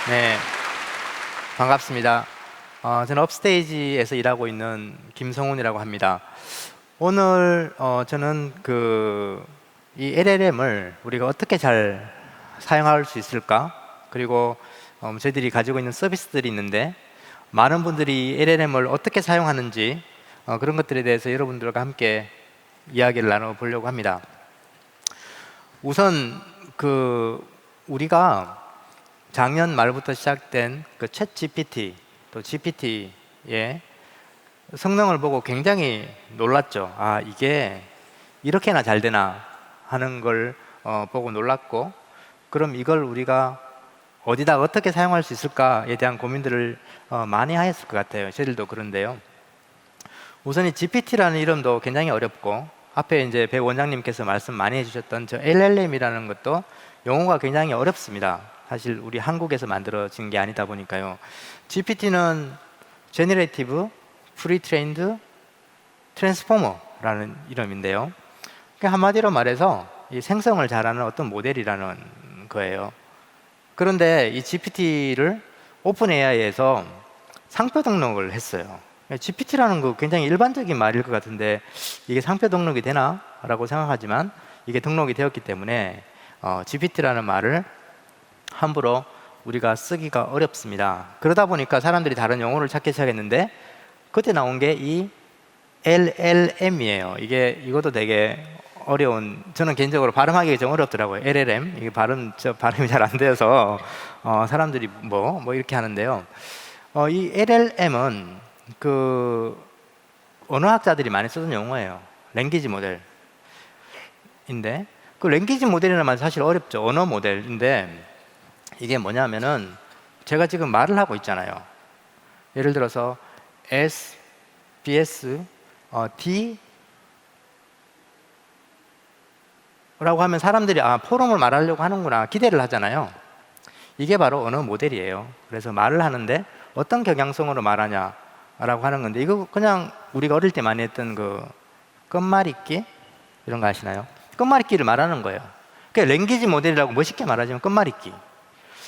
네, 반갑습니다. 저는 업스테이지에서 일하고 있는 김성훈이라고 합니다. 오늘 저는 이 LLM을 우리가 어떻게 잘 사용할 수 있을까? 그리고 저희들이 가지고 있는 서비스들이 있는데 많은 분들이 LLM을 어떻게 사용하는지 그런 것들에 대해서 여러분들과 함께 이야기를 나눠보려고 합니다. 우선 우리가 작년 말부터 시작된 챗 GPT 또 GPT의 성능을 보고 굉장히 놀랐죠. 아, 이게 이렇게나 잘 되나 하는 걸 보고 놀랐고, 그럼 이걸 우리가 어디다 어떻게 사용할 수 있을까에 대한 고민들을 많이 하였을 것 같아요. 저희들도 그런데요. 우선 이 GPT라는 이름도 굉장히 어렵고, 앞에 이제 배 원장님께서 말씀 많이 해주셨던 저 LLM이라는 것도 용어가 굉장히 어렵습니다. 사실 우리 한국에서 만들어진 게 아니다 보니까요. GPT는 Generative Pre-trained Transformer라는 이름인데요. 한마디로 말해서 이 생성을 잘하는 어떤 모델이라는 거예요. 그런데 이 GPT를 오픈 AI에서 상표 등록을 했어요. GPT라는 거 굉장히 일반적인 말일 것 같은데 이게 상표 등록이 되나? 라고 생각하지만 이게 등록이 되었기 때문에 GPT라는 말을 함부로 우리가 쓰기가 어렵습니다. 그러다 보니까 사람들이 다른 용어를 찾기 시작했는데 그때 나온 게 이 LLM이에요. 이것도 되게 어려운, 저는 개인적으로 발음하기가 좀 어렵더라고요. LLM. 이게 발음이 잘 안 되어서 사람들이 뭐 이렇게 하는데요. 이 LLM은 언어학자들이 많이 쓰는 용어예요. 랭귀지 모델인데, 랭귀지 모델이라는 말 사실 어렵죠. 언어 모델인데 이게 뭐냐면은 제가 지금 말을 하고 있잖아요. 예를 들어서 S, BS, D 라고 하면 사람들이 포럼을 말하려고 하는구나 기대를 하잖아요. 이게 바로 언어 모델이에요. 그래서 말을 하는데 어떤 경향성으로 말하냐 라고 하는 건데, 이거 그냥 우리가 어릴 때 많이 했던 끝말잇기 이런 거 아시나요? 끝말잇기를 말하는 거예요. 그러니까 랭귀지 모델이라고 멋있게 말하자면 끝말잇기.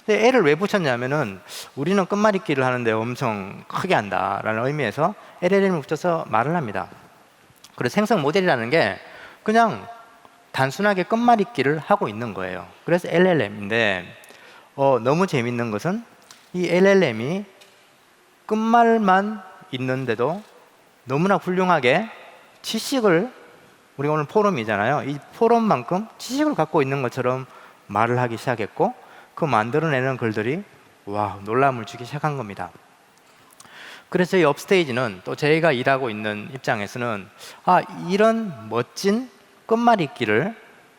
근데 애를 왜 붙였냐면은 우리는 끝말잇기를 하는데 엄청 크게 한다라는 의미에서 LLM을 붙여서 말을 합니다. 그래서 생성 모델이라는 게 그냥 단순하게 끝말잇기를 하고 있는 거예요. 그래서 LLM인데 너무 재밌는 것은 이 LLM이 끝말만 있는데도 너무나 훌륭하게 지식을, 우리가 오늘 포럼이잖아요. 이 포럼만큼 지식을 갖고 있는 것처럼 말을 하기 시작했고, 그 만들어내는 글들이 와, 놀람을 주기 시작한 겁니다. 그래서 저희 업스테이지는 또 저희가 일하고 있는 입장에서는 이런 멋진 끝말잇기를,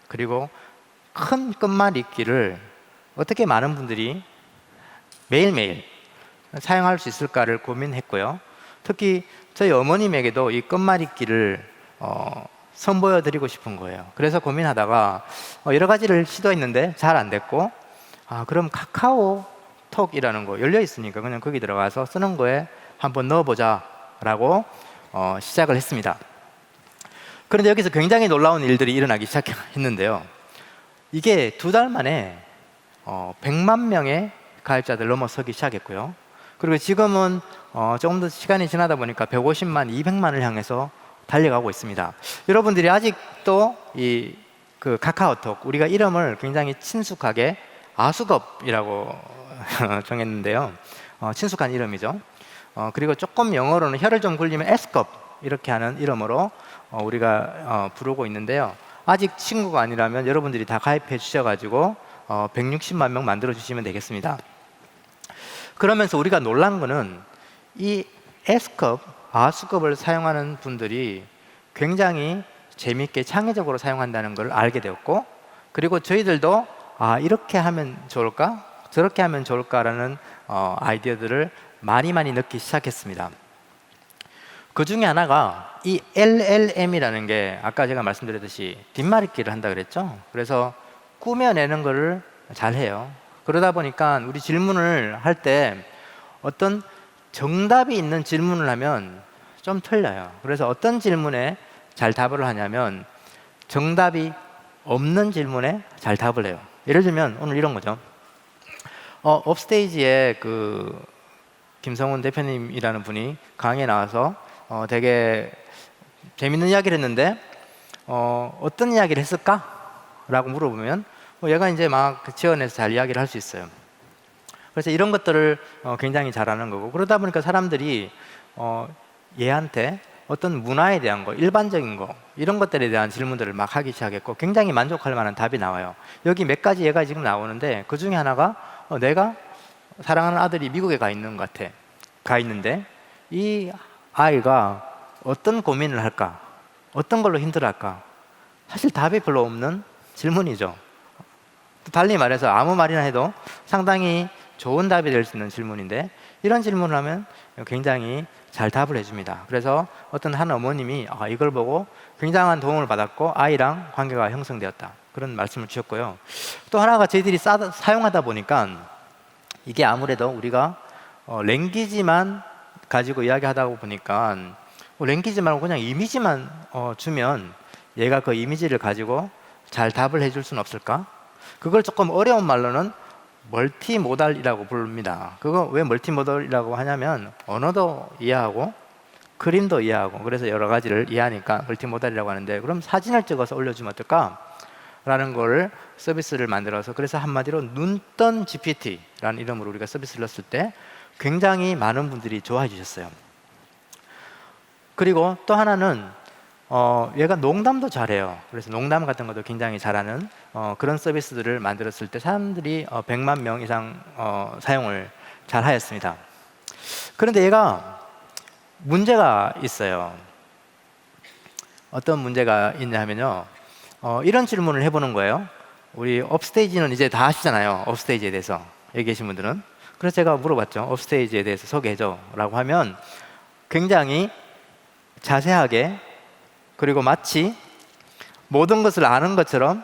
그리고 큰 끝말잇기를 어떻게 많은 분들이 매일매일 사용할 수 있을까를 고민했고요. 특히 저희 어머님에게도 이 끝말잇기를 선보여 드리고 싶은 거예요. 그래서 고민하다가 여러 가지를 시도했는데 잘 안 됐고, 그럼 카카오톡이라는 거 열려 있으니까 그냥 거기 들어가서 쓰는 거에 한번 넣어보자 라고 시작을 했습니다. 그런데 여기서 굉장히 놀라운 일들이 일어나기 시작했는데요. 이게 2달 만에 100만 명의 가입자들 넘어서기 시작했고요. 그리고 지금은 조금 더 시간이 지나다 보니까 150만, 200만을 향해서 달려가고 있습니다. 여러분들이 아직도 카카오톡, 우리가 이름을 굉장히 친숙하게 아수겁이라고 정했는데요. 친숙한 이름이죠. 그리고 조금 영어로는 혀를 좀 굴리면 S겁 이렇게 하는 이름으로 우리가 부르고 있는데요. 아직 친구가 아니라면 여러분들이 다 가입해 주셔가지고 160만 명 만들어 주시면 되겠습니다. 그러면서 우리가 놀란 거는 이 S컵, 아수컵을 사용하는 분들이 굉장히 재미있게 창의적으로 사용한다는 걸 알게 되었고, 그리고 저희들도 이렇게 하면 좋을까? 저렇게 하면 좋을까라는 아이디어들을 많이 넣기 시작했습니다. 그 중에 하나가 이 LLM이라는 게 아까 제가 말씀드렸듯이 뒷말잇기를 한다 그랬죠. 그래서 꾸며내는 거를 잘해요. 그러다 보니까 우리 질문을 할 때 어떤 정답이 있는 질문을 하면 좀 틀려요. 그래서 어떤 질문에 잘 답을 하냐면 정답이 없는 질문에 잘 답을 해요. 예를 들면 오늘 이런 거죠. 업스테이지에 그 김성훈 대표님이라는 분이 강의에 나와서 되게 재밌는 이야기를 했는데 어떤 이야기를 했을까? 라고 물어보면 얘가 이제 막 지어내서 잘 이야기를 할 수 있어요. 그래서 이런 것들을 굉장히 잘하는 거고, 그러다 보니까 사람들이 얘한테 어떤 문화에 대한 거, 일반적인 거, 이런 것들에 대한 질문들을 막 하기 시작했고 굉장히 만족할 만한 답이 나와요. 여기 몇 가지 예가 지금 나오는데 그 중에 하나가 내가 사랑하는 아들이 미국에 가 있는 것 같아. 가 있는데 이 아이가 어떤 고민을 할까? 어떤 걸로 힘들어할까? 사실 답이 별로 없는 질문이죠. 달리 말해서 아무 말이나 해도 상당히 좋은 답이 될 수 있는 질문인데 이런 질문을 하면 굉장히 잘 답을 해줍니다. 그래서 어떤 한 어머님이 이걸 보고 굉장한 도움을 받았고 아이랑 관계가 형성되었다, 그런 말씀을 주셨고요. 또 하나가 저희들이 사용하다 보니까 이게 아무래도 우리가 랭귀지만 가지고 이야기하다 보니까 랭귀지 말고 그냥 이미지만 주면 얘가 그 이미지를 가지고 잘 답을 해줄 수는 없을까? 그걸 조금 어려운 말로는 멀티모달이라고 부릅니다. 그거 왜 멀티모달이라고 하냐면 언어도 이해하고 그림도 이해하고 그래서 여러 가지를 이해하니까 멀티모달이라고 하는데, 그럼 사진을 찍어서 올려주면 어떨까? 라는 거를 서비스를 만들어서, 그래서 한마디로 눈뜬 GPT라는 이름으로 우리가 서비스를 넣었을 때 굉장히 많은 분들이 좋아해 주셨어요. 그리고 또 하나는 얘가 농담도 잘해요. 그래서 농담 같은 것도 굉장히 잘하는 그런 서비스들을 만들었을 때 사람들이 100만 명 이상 사용을 잘 하였습니다. 그런데 얘가 문제가 있어요. 어떤 문제가 있냐 하면요, 이런 질문을 해보는 거예요. 우리 업스테이지는 이제 다 아시잖아요. 업스테이지에 대해서 여기 계신 분들은. 그래서 제가 물어봤죠. 업스테이지에 대해서 소개해줘 라고 하면 굉장히 자세하게, 그리고 마치 모든 것을 아는 것처럼,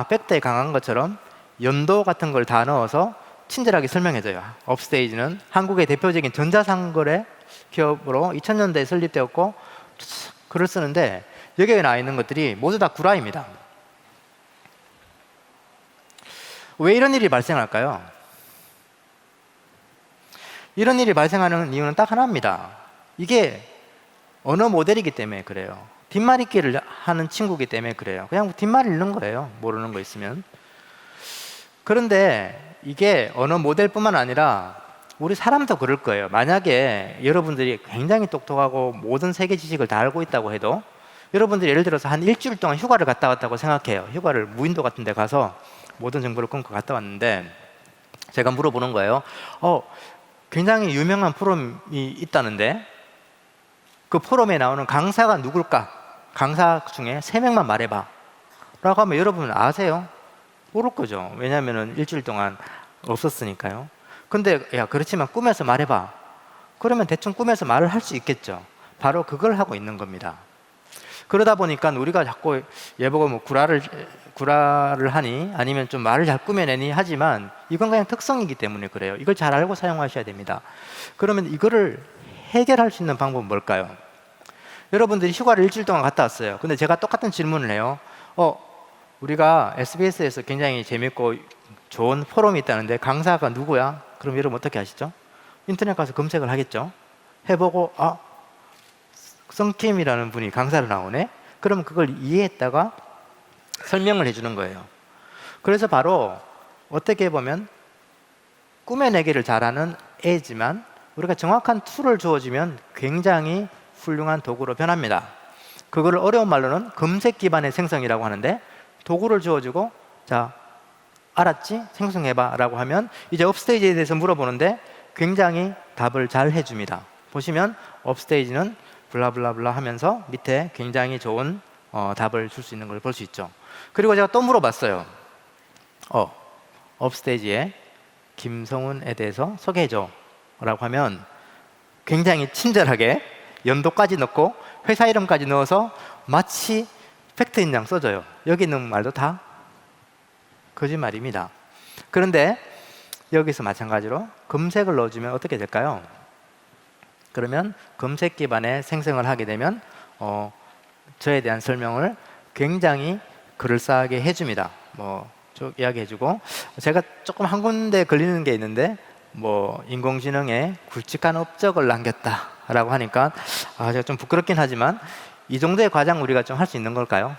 팩트에 강한 것처럼 연도 같은 걸 다 넣어서 친절하게 설명해줘요. 업스테이지는 한국의 대표적인 전자상거래 기업으로 2000년대에 설립되었고, 글을 쓰는데 여기에 나와 있는 것들이 모두 다 구라입니다. 왜 이런 일이 발생할까요? 이런 일이 발생하는 이유는 딱 하나입니다. 이게 언어 모델이기 때문에 그래요. 뒷말잇기를 하는 친구이기 때문에 그래요. 그냥 뒷말 읽는 거예요. 모르는 거 있으면. 그런데 이게 언어 모델뿐만 아니라 우리 사람도 그럴 거예요. 만약에 여러분들이 굉장히 똑똑하고 모든 세계 지식을 다 알고 있다고 해도 여러분들이 예를 들어서 한 일주일 동안 휴가를 갔다 왔다고 생각해요. 휴가를 무인도 같은 데 가서 모든 정보를 끊고 갔다 왔는데 제가 물어보는 거예요. 굉장히 유명한 포럼이 있다는데 그 포럼에 나오는 강사가 누굴까? 강사 중에 3명만 말해봐 라고 하면 여러분 아세요? 모를 거죠. 왜냐하면 일주일 동안 없었으니까요. 근데 야, 그렇지만 꿈에서 말해봐. 그러면 대충 꿈에서 말을 할 수 있겠죠. 바로 그걸 하고 있는 겁니다. 그러다 보니까 우리가 자꾸 얘보고 뭐 구라를 하니 아니면 좀 말을 잘 꾸며내니 하지만 이건 그냥 특성이기 때문에 그래요. 이걸 잘 알고 사용하셔야 됩니다. 그러면 이거를 해결할 수 있는 방법은 뭘까요? 여러분들이 휴가를 일주일 동안 갔다 왔어요. 근데 제가 똑같은 질문을 해요. 우리가 SBS에서 굉장히 재밌고 좋은 포럼이 있다는데 강사가 누구야? 그럼 여러분 어떻게 하시죠? 인터넷 가서 검색을 하겠죠. 해보고 성킴이라는 분이 강사를 나오네? 그럼 그걸 이해했다가 설명을 해주는 거예요. 그래서 바로 어떻게 보면 꾸며내기를 잘하는 애지만 우리가 정확한 툴을 주어주면 굉장히 훌륭한 도구로 변합니다. 그거를 어려운 말로는 검색 기반의 생성이라고 하는데, 도구를 주어주고 자 알았지? 생성해봐 라고 하면 이제 업스테이지에 대해서 물어보는데 굉장히 답을 잘 해줍니다. 보시면 업스테이지는 블라블라블라 하면서 밑에 굉장히 좋은 답을 줄 수 있는 걸 볼 수 있죠. 그리고 제가 또 물어봤어요. 업스테이지에 김성훈에 대해서 소개해줘 라고 하면 굉장히 친절하게 연도까지 넣고 회사 이름까지 넣어서 마치 팩트인 양 써줘요. 여기 있는 말도 다 거짓말입니다. 그런데 여기서 마찬가지로 검색을 넣어주면 어떻게 될까요? 그러면 검색 기반의 생성을 하게 되면 저에 대한 설명을 굉장히 그럴싸하게 해줍니다. 쭉 이야기해주고, 제가 조금 한 군데 걸리는 게 있는데 뭐 인공지능에 굵직한 업적을 남겼다라고 하니까 제가 좀 부끄럽긴 하지만 이 정도의 과장 우리가 좀 할 수 있는 걸까요?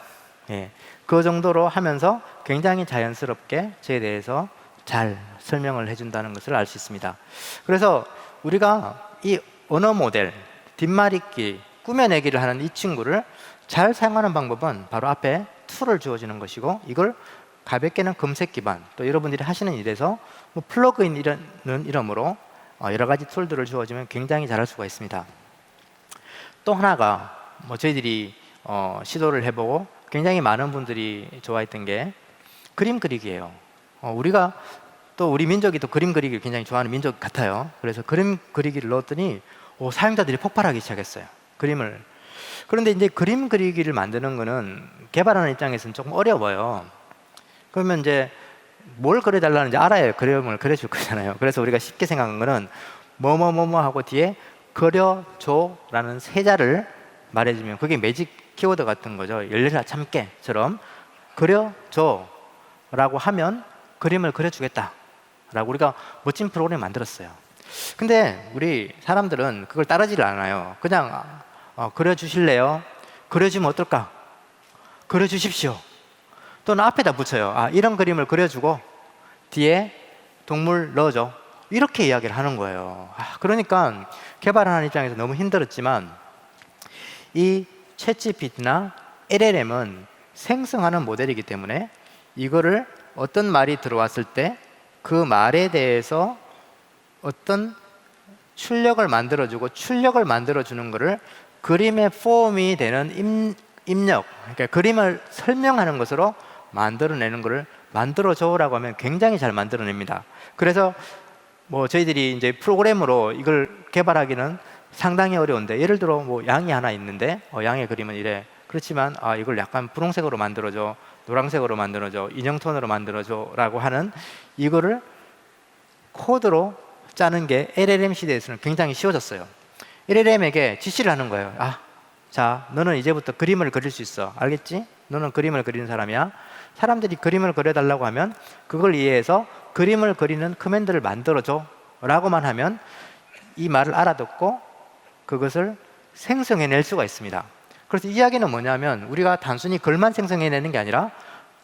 예, 그 정도로 하면서 굉장히 자연스럽게 저에 대해서 잘 설명을 해준다는 것을 알 수 있습니다. 그래서 우리가 이 언어 모델, 뒷말잇기, 꾸며내기를 하는 이 친구를 잘 사용하는 방법은 바로 앞에 툴을 주어주는 것이고, 이걸 가볍게는 검색 기반, 또 여러분들이 하시는 일에서 뭐 플러그인이라는 이름으로 여러 가지 툴들을 주어주면 굉장히 잘할 수가 있습니다. 또 하나가 뭐 저희들이 시도를 해보고 굉장히 많은 분들이 좋아했던 게 그림 그리기예요. 우리가 또 우리 민족이 또 그림 그리기를 굉장히 좋아하는 민족 같아요. 그래서 그림 그리기를 넣었더니 사용자들이 폭발하기 시작했어요. 그림을. 그런데 이제 그림 그리기를 만드는 거는 개발하는 입장에서는 조금 어려워요. 그러면 이제 뭘 그려달라는지 알아야 그림을 그려줄 거잖아요. 그래서 우리가 쉽게 생각한 거는 뭐뭐뭐뭐 하고 뒤에 그려줘라는 세자를 말해주면 그게 매직 키워드 같은 거죠. 열려라 참깨처럼 그려줘라고 하면 그림을 그려주겠다라고 우리가 멋진 프로그램을 만들었어요. 근데 우리 사람들은 그걸 따르지를 않아요. 그냥 그려주실래요? 그려주면 어떨까? 그려주십시오. 또는 앞에다 붙여요. 이런 그림을 그려주고 뒤에 동물 넣어줘. 이렇게 이야기를 하는 거예요. 그러니까 개발하는 입장에서 너무 힘들었지만 이 챗GPT나 LLM은 생성하는 모델이기 때문에 이거를 어떤 말이 들어왔을 때 그 말에 대해서 어떤 출력을 만들어주고 출력을 만들어주는 거를 그림의 폼이 되는 입력, 그러니까 그림을 설명하는 것으로 만들어내는 것을 만들어줘라고 하면 굉장히 잘 만들어냅니다. 그래서 뭐 저희들이 이제 프로그램으로 이걸 개발하기는 상당히 어려운데, 예를 들어 뭐 양이 하나 있는데 양의 그림은 이래. 그렇지만 이걸 약간 분홍색으로 만들어줘, 노란색으로 만들어줘, 인형톤으로 만들어줘라고 하는 이거를 코드로 짜는 게 LLM 시대에서는 굉장히 쉬워졌어요. LLM에게 지시를 하는 거예요. 자, 너는 이제부터 그림을 그릴 수 있어. 알겠지? 너는 그림을 그리는 사람이야. 사람들이 그림을 그려달라고 하면 그걸 이해해서 그림을 그리는 커맨드를 만들어줘 라고만 하면 이 말을 알아듣고 그것을 생성해낼 수가 있습니다. 그래서 이 이야기는 뭐냐면 우리가 단순히 글만 생성해내는 게 아니라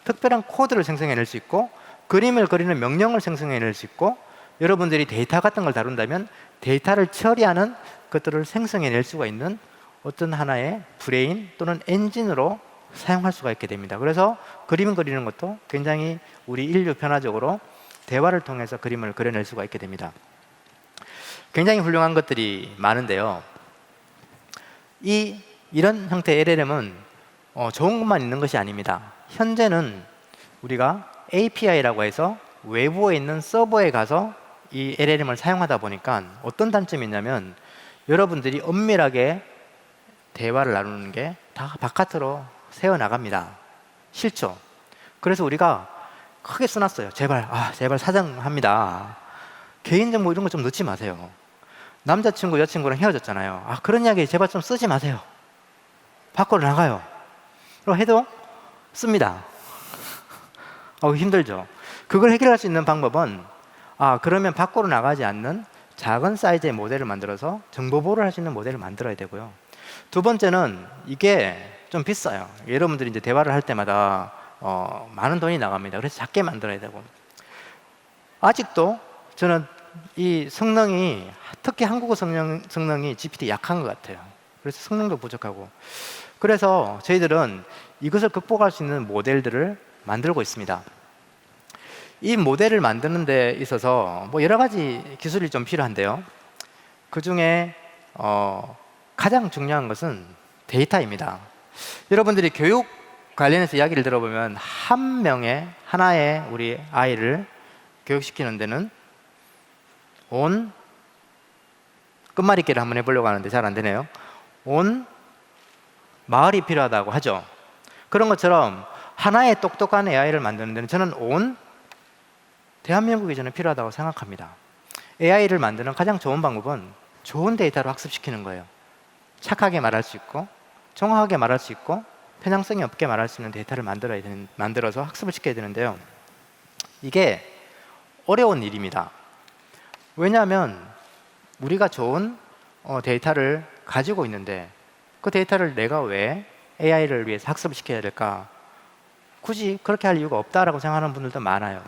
특별한 코드를 생성해낼 수 있고 그림을 그리는 명령을 생성해낼 수 있고, 여러분들이 데이터 같은 걸 다룬다면 데이터를 처리하는 것들을 생성해낼 수가 있는 어떤 하나의 브레인 또는 엔진으로 사용할 수가 있게 됩니다. 그래서 그림 그리는 것도 굉장히 우리 인류 변화적으로 대화를 통해서 그림을 그려낼 수가 있게 됩니다. 굉장히 훌륭한 것들이 많은데요. 이런 형태의 LLM은 좋은 것만 있는 것이 아닙니다. 현재는 우리가 API라고 해서 외부에 있는 서버에 가서 이 LLM을 사용하다 보니까 어떤 단점이 있냐면 여러분들이 엄밀하게 대화를 나누는 게 다 바깥으로 새어나갑니다. 싫죠? 그래서 우리가 크게 써놨어요. 제발 사정합니다. 개인정보 이런 거 좀 넣지 마세요. 남자친구, 여자친구랑 헤어졌잖아요. 그런 이야기 제발 좀 쓰지 마세요. 밖으로 나가요. 그럼 해도 씁니다. 힘들죠? 그걸 해결할 수 있는 방법은 그러면 밖으로 나가지 않는 작은 사이즈의 모델을 만들어서 정보 보호를 할 수 있는 모델을 만들어야 되고요. 두 번째는 이게 좀 비싸요. 여러분들이 이제 대화를 할 때마다 많은 돈이 나갑니다. 그래서 작게 만들어야 되고, 아직도 저는 이 성능이 특히 한국어 성능이 GPT 약한 것 같아요. 그래서 성능도 부족하고, 그래서 저희들은 이것을 극복할 수 있는 모델들을 만들고 있습니다. 이 모델을 만드는 데 있어서 뭐 여러 가지 기술이 좀 필요한데요. 그 중에 가장 중요한 것은 데이터입니다. 여러분들이 교육 관련해서 이야기를 들어보면 하나의 우리 아이를 교육시키는 데는 온 끝말잇기를 한번 해보려고 하는데 잘 안 되네요. 온 마을이 필요하다고 하죠. 그런 것처럼 하나의 똑똑한 AI를 만드는 데는 저는 온 대한민국이 저는 필요하다고 생각합니다. AI를 만드는 가장 좋은 방법은 좋은 데이터로 학습시키는 거예요. 착하게 말할 수 있고 정확하게 말할 수 있고 편향성이 없게 말할 수 있는 데이터를 만들어서 학습을 시켜야 되는데요. 이게 어려운 일입니다. 왜냐하면 우리가 좋은 데이터를 가지고 있는데 그 데이터를 내가 왜 AI를 위해서 학습을 시켜야 될까? 굳이 그렇게 할 이유가 없다라고 생각하는 분들도 많아요.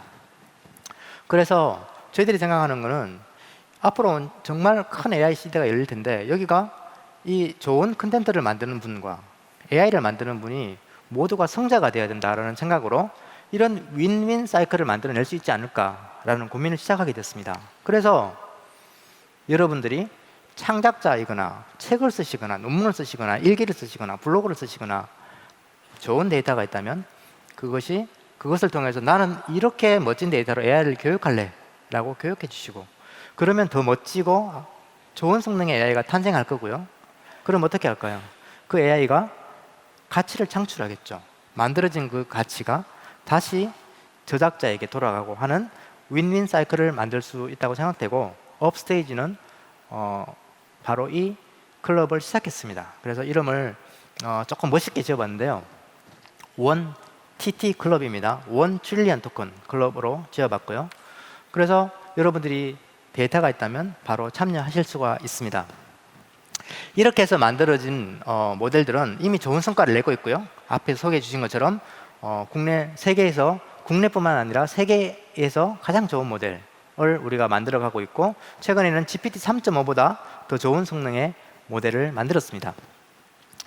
그래서 저희들이 생각하는 거는 앞으로 정말 큰 AI 시대가 열릴 텐데 여기가 이 좋은 컨텐츠를 만드는 분과 AI를 만드는 분이 모두가 성자가 되어야 된다라는 생각으로 이런 윈윈 사이클을 만들어낼 수 있지 않을까라는 고민을 시작하게 됐습니다. 그래서 여러분들이 창작자이거나 책을 쓰시거나 논문을 쓰시거나 일기를 쓰시거나 블로그를 쓰시거나 좋은 데이터가 있다면 그것을 통해서 나는 이렇게 멋진 데이터로 AI를 교육할래 라고 교육해 주시고, 그러면 더 멋지고 좋은 성능의 AI가 탄생할 거고요. 그럼 어떻게 할까요? 그 AI가 가치를 창출하겠죠. 만들어진 그 가치가 다시 저작자에게 돌아가고 하는 윈윈 사이클을 만들 수 있다고 생각되고, 업스테이지는 바로 이 클럽을 시작했습니다. 그래서 이름을 조금 멋있게 지어봤는데요. 원 TT 클럽입니다. 원 트릴리언 토큰 클럽으로 지어봤고요. 그래서 여러분들이 데이터가 있다면 바로 참여하실 수가 있습니다. 이렇게 해서 만들어진 모델들은 이미 좋은 성과를 내고 있고요. 앞에 소개해 주신 것처럼 세계에서 국내뿐만 아니라 세계에서 가장 좋은 모델을 우리가 만들어가고 있고, 최근에는 GPT 3.5보다 더 좋은 성능의 모델을 만들었습니다.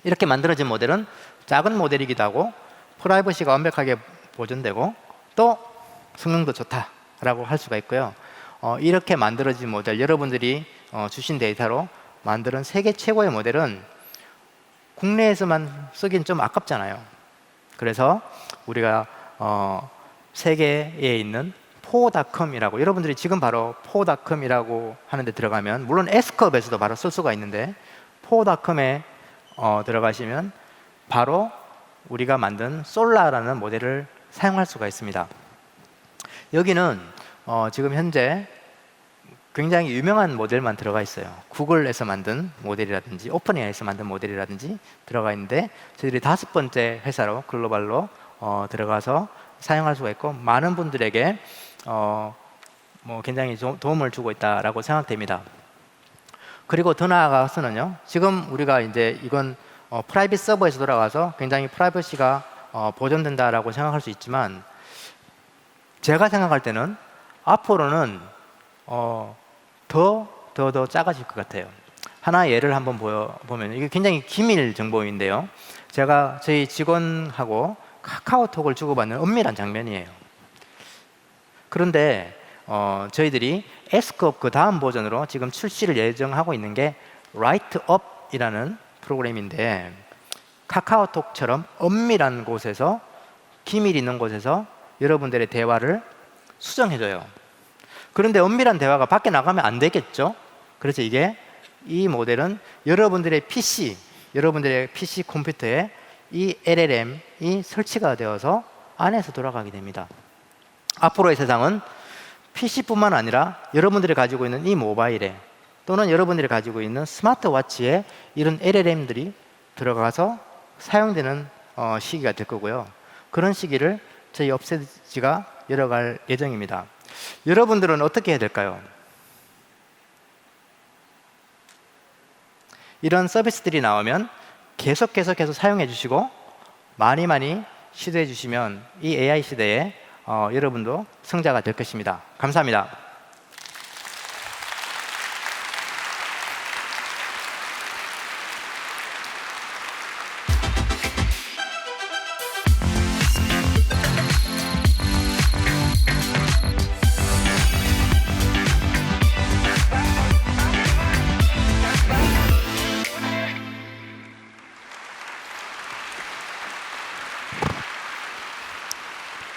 이렇게 만들어진 모델은 작은 모델이기도 하고 프라이버시가 완벽하게 보존되고 또 성능도 좋다라고 할 수가 있고요. 이렇게 만들어진 모델, 여러분들이 주신 데이터로 만드는 세계 최고의 모델은 국내에서만 쓰긴 좀 아깝잖아요. 그래서 우리가 세계에 있는 포닷컴이라고, 여러분들이 지금 바로 포닷컴이라고 하는데 들어가면, 물론 S컵에서도 바로 쓸 수가 있는데 포닷컴에 들어가시면 바로 우리가 만든 솔라라는 모델을 사용할 수가 있습니다. 여기는 지금 현재 굉장히 유명한 모델만 들어가 있어요. 구글에서 만든 모델이라든지 오픈AI에서 만든 모델이라든지 들어가 있는데, 저희들이 5번째 회사로 글로벌로 들어가서 사용할 수가 있고, 많은 분들에게 굉장히 도움을 주고 있다라고 생각됩니다. 그리고 더 나아가서는요, 지금 우리가 이제 이건 프라이빗 서버에서 돌아가서 굉장히 프라이버시가 보존된다라고 생각할 수 있지만, 제가 생각할 때는 앞으로는 더 작아질 것 같아요. 하나 예를 한번 보면, 이게 굉장히 기밀 정보인데요, 제가 저희 직원하고 카카오톡을 주고받는 엄밀한 장면이에요. 그런데 저희들이 S컵 그 다음 버전으로 지금 출시를 예정하고 있는 게 라이트업이라는 프로그램인데, 카카오톡처럼 엄밀한 곳에서, 기밀 있는 곳에서 여러분들의 대화를 수정해줘요. 그런데 엄밀한 대화가 밖에 나가면 안 되겠죠? 그래서 이 모델은 여러분들의 PC 컴퓨터에 이 LLM이 설치가 되어서 안에서 돌아가게 됩니다. 앞으로의 세상은 PC뿐만 아니라 여러분들이 가지고 있는 이 모바일에, 또는 여러분들이 가지고 있는 스마트워치에 이런 LLM들이 들어가서 사용되는 시기가 될 거고요. 그런 시기를 저희 업세지가 열어갈 예정입니다. 여러분들은 어떻게 해야 될까요? 이런 서비스들이 나오면 계속해서 사용해 주시고 많이 시도해 주시면 이 AI 시대에 여러분도 승자가 될 것입니다. 감사합니다.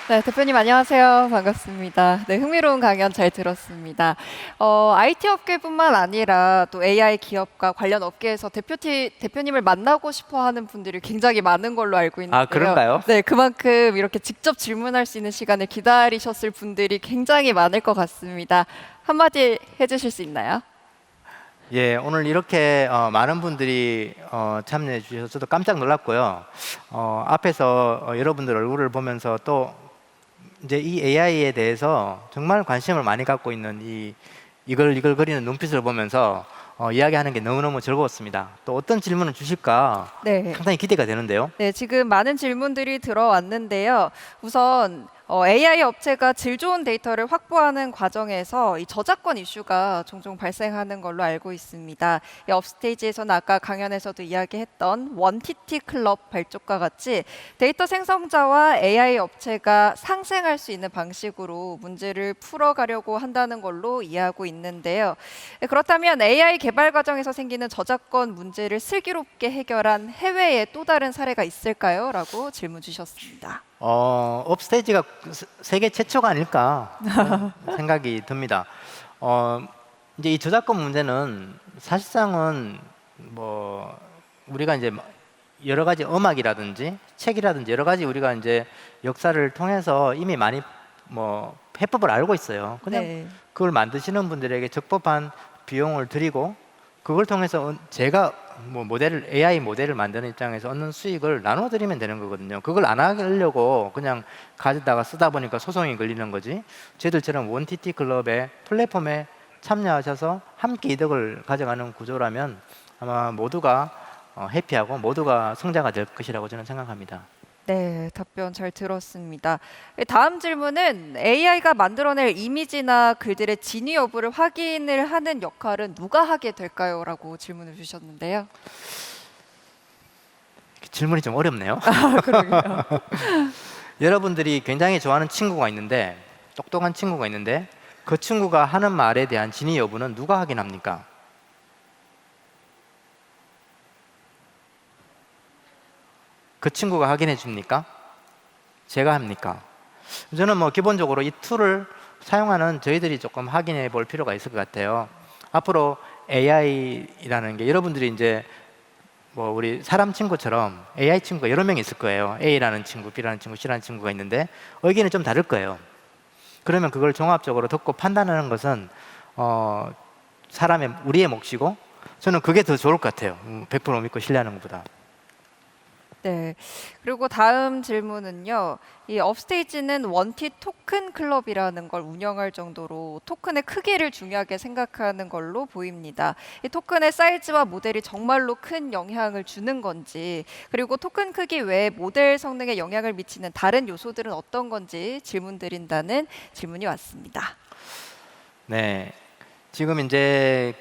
네, 대표님 안녕하세요. 반갑습니다. 네, 흥미로운 강연 잘 들었습니다. IT 업계뿐만 아니라 또 AI 기업과 관련 업계에서 대표님을 만나고 싶어 하는 분들이 굉장히 많은 걸로 알고 있는데요. 아, 그런가요? 네, 그만큼 이렇게 직접 질문할 수 있는 시간을 기다리셨을 분들이 굉장히 많을 것 같습니다. 한마디 해주실 수 있나요? 예, 오늘 이렇게 많은 분들이 참여해 주셔서 저도 깜짝 놀랐고요. 앞에서 여러분들 얼굴을 보면서 또 이제 이 AI에 대해서 정말 관심을 많이 갖고 있는 이걸 거리는 눈빛을 보면서 이야기하는 게 너무너무 즐거웠습니다. 또 어떤 질문을 주실까 네. 상당히 기대가 되는데요. 네, 지금 많은 질문들이 들어왔는데요. 우선 AI 업체가 질 좋은 데이터를 확보하는 과정에서 이 저작권 이슈가 종종 발생하는 걸로 알고 있습니다. 이 업스테이지에서는 아까 강연에서도 이야기했던 원티티 클럽 발족과 같이 데이터 생성자와 AI 업체가 상생할 수 있는 방식으로 문제를 풀어가려고 한다는 걸로 이해하고 있는데요. 그렇다면 AI 개발 과정에서 생기는 저작권 문제를 슬기롭게 해결한 해외의 또 다른 사례가 있을까요? 라고 질문 주셨습니다. 업스테이지가 세계 최초가 아닐까 생각이 듭니다. 이제 이 저작권 문제는 사실상은 뭐 우리가 이제 여러 가지 음악이라든지 책이라든지 여러 가지 우리가 이제 역사를 통해서 이미 많이 뭐 해법을 알고 있어요. 그냥 네. 그걸 만드시는 분들에게 적법한 비용을 들이고 그걸 통해서 제가 뭐 AI 모델을 만드는 입장에서 얻는 수익을 나눠드리면 되는 거거든요. 그걸 안 하려고 그냥 가져다가 쓰다 보니까 소송이 걸리는 거지. 저희들처럼 원티티 클럽의 플랫폼에 참여하셔서 함께 이득을 가져가는 구조라면 아마 모두가 해피하고 모두가 성자가 될 것이라고 저는 생각합니다. 네, 답변 잘 들었습니다. 다음 질문은 AI가 만들어낼 이미지나 글들의 진위 여부를 확인을 하는 역할은 누가 하게 될까요? 라고 질문을 주셨는데요. 질문이 좀 어렵네요. 그러게요. 여러분들이 굉장히 좋아하는 친구가 있는데 똑똑한 친구가 있는데 그 친구가 하는 말에 대한 진위 여부는 누가 확인합니까? 그 친구가 확인해 줍니까? 제가 합니까? 저는 뭐 기본적으로 이 툴을 사용하는 저희들이 조금 확인해 볼 필요가 있을 것 같아요. 앞으로 AI라는 게 여러분들이 이제 뭐 우리 사람 친구처럼 AI 친구가 여러 명 있을 거예요. A라는 친구, B라는 친구, C라는 친구가 있는데 의견이 좀 다를 거예요. 그러면 그걸 종합적으로 듣고 판단하는 것은 우리의 몫이고 저는 그게 더 좋을 것 같아요. 100% 믿고 신뢰하는 것보다. 네. 그리고 다음 질문은요. 이 업스테이지는 원티 토큰 클럽이라는 걸 운영할 정도로 토큰의 크기를 중요하게 생각하는 걸로 보입니다. 이 토큰의 사이즈와 모델이 정말로 큰 영향을 주는 건지, 그리고 토큰 크기 외에 모델 성능에 영향을 미치는 다른 요소들은 어떤 건지 질문 드린다는 질문이 왔습니다. 네. 지금 이제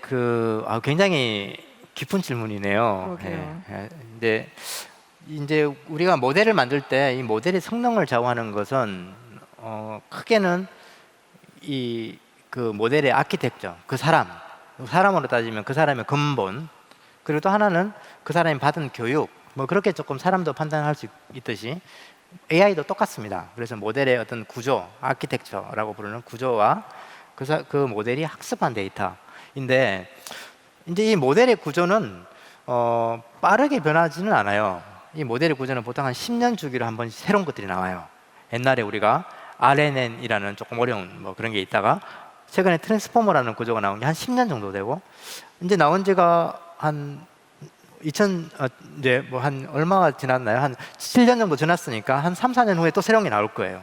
굉장히 깊은 질문이네요. 그러게요. 근데 이제 우리가 모델을 만들 때 이 모델의 성능을 좌우하는 것은 크게는 그 모델의 아키텍처, 사람으로 따지면 그 사람의 근본, 그리고 또 하나는 그 사람이 받은 교육, 뭐 그렇게 조금 사람도 판단할 수 있듯이 AI도 똑같습니다. 그래서 모델의 어떤 구조, 아키텍처라고 부르는 구조와 그 모델이 학습한 데이터인데 이제 이 모델의 구조는 빠르게 변하지는 않아요. 이 모델의 구조는 보통 한 10년 주기로 한 번씩 새로운 것들이 나와요. 옛날에 우리가 RNN이라는 조금 어려운 뭐 그런 게 있다가 최근에 트랜스포머라는 구조가 나온 게 한 10년 정도 되고 이제 나온 지가 한 이제 뭐 한 얼마가 지났나요? 한 7년 정도 지났으니까 한 3, 4년 후에 또 새로운 게 나올 거예요.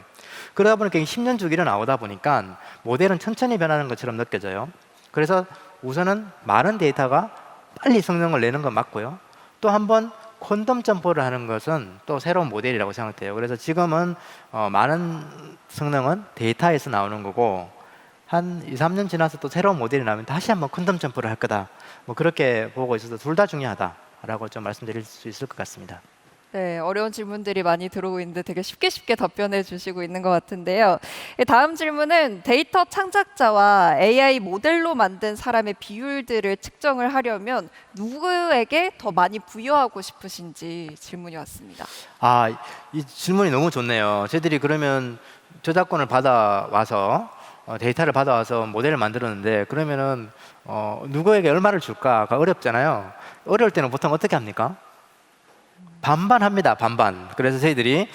그러다 보니까 10년 주기로 나오다 보니까 모델은 천천히 변하는 것처럼 느껴져요. 그래서 우선은 많은 데이터가 빨리 성능을 내는 건 맞고요. 또 한 번 콘덤 점프를 하는 것은 또 새로운 모델이라고 생각돼요. 그래서 지금은 많은 성능은 데이터에서 나오는 거고 한 2, 3년 지나서 또 새로운 모델이 나오면 다시 한번 콘덤 점프를 할 거다. 뭐 그렇게 보고 있어서 둘 다 중요하다라고 좀 말씀드릴 수 있을 것 같습니다. 네, 어려운 질문들이 많이 들어오고 있는데 되게 쉽게 답변해 주시고 있는 것 같은데요. 다음 질문은 데이터 창작자와 AI 모델로 만든 사람의 비율들을 측정을 하려면 누구에게 더 많이 부여하고 싶으신지 질문이 왔습니다. 이 질문이 너무 좋네요. 저희들이 그러면 저작권을 받아와서 데이터를 받아와서 모델을 만들었는데 그러면은 누구에게 얼마를 줄까가 어렵잖아요. 어려울 때는 보통 어떻게 합니까? 반반 합니다. 반반. 그래서 저희들이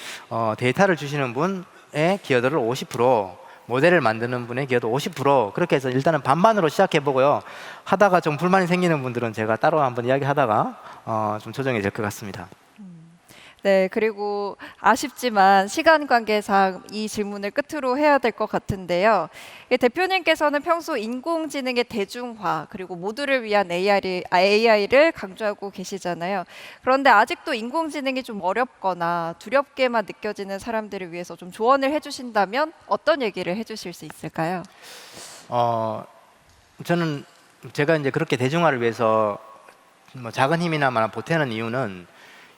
데이터를 주시는 분의 기여도를 50%, 모델을 만드는 분의 기여도 50% 그렇게 해서 일단은 반반으로 시작해 보고요. 하다가 좀 불만이 생기는 분들은 제가 따로 한번 이야기하다가 좀 조정이 될 것 같습니다. 네, 그리고 아쉽지만 시간 관계상 이 질문을 끝으로 해야 될 것 같은데요. 대표님께서는 평소 인공지능의 대중화 그리고 모두를 위한 AI를 강조하고 계시잖아요. 그런데 아직도 인공지능이 좀 어렵거나 두렵게만 느껴지는 사람들을 위해서 좀 조언을 해주신다면 어떤 얘기를 해주실 수 있을까요? 어, 저는 제가 이제 그렇게 대중화를 위해서 뭐 작은 힘이나마 보태는 이유는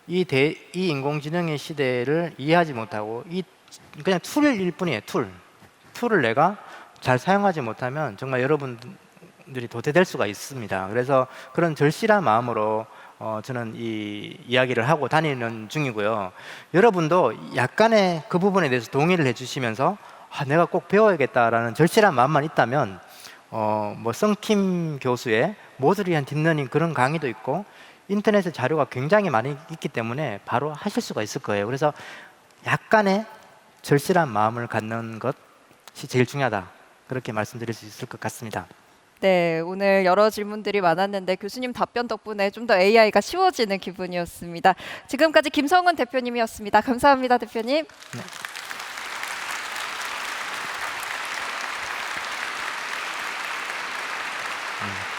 이 인공지능의 시대를 이해하지 못하고 그냥 툴일 뿐이에요. 툴을 내가 잘 사용하지 못하면 정말 여러분들이 도태될 수가 있습니다. 그래서 그런 절실한 마음으로 저는 이 이야기를 하고 다니는 중이고요. 여러분도 약간의 그 부분에 대해서 동의를 해주시면서 내가 꼭 배워야겠다라는 절실한 마음만 있다면 뭐 썬킴 교수의 모두를 위한 딥러닝 그런 강의도 있고 인터넷에 자료가 굉장히 많이 있기 때문에 바로 하실 수가 있을 거예요. 그래서 약간의 절실한 마음을 갖는 것이 제일 중요하다. 그렇게 말씀드릴 수 있을 것 같습니다. 네, 오늘 여러 질문들이 많았는데 교수님 답변 덕분에 좀 더 AI가 쉬워지는 기분이었습니다. 지금까지 김성은 대표님이었습니다. 감사합니다, 대표님. 네.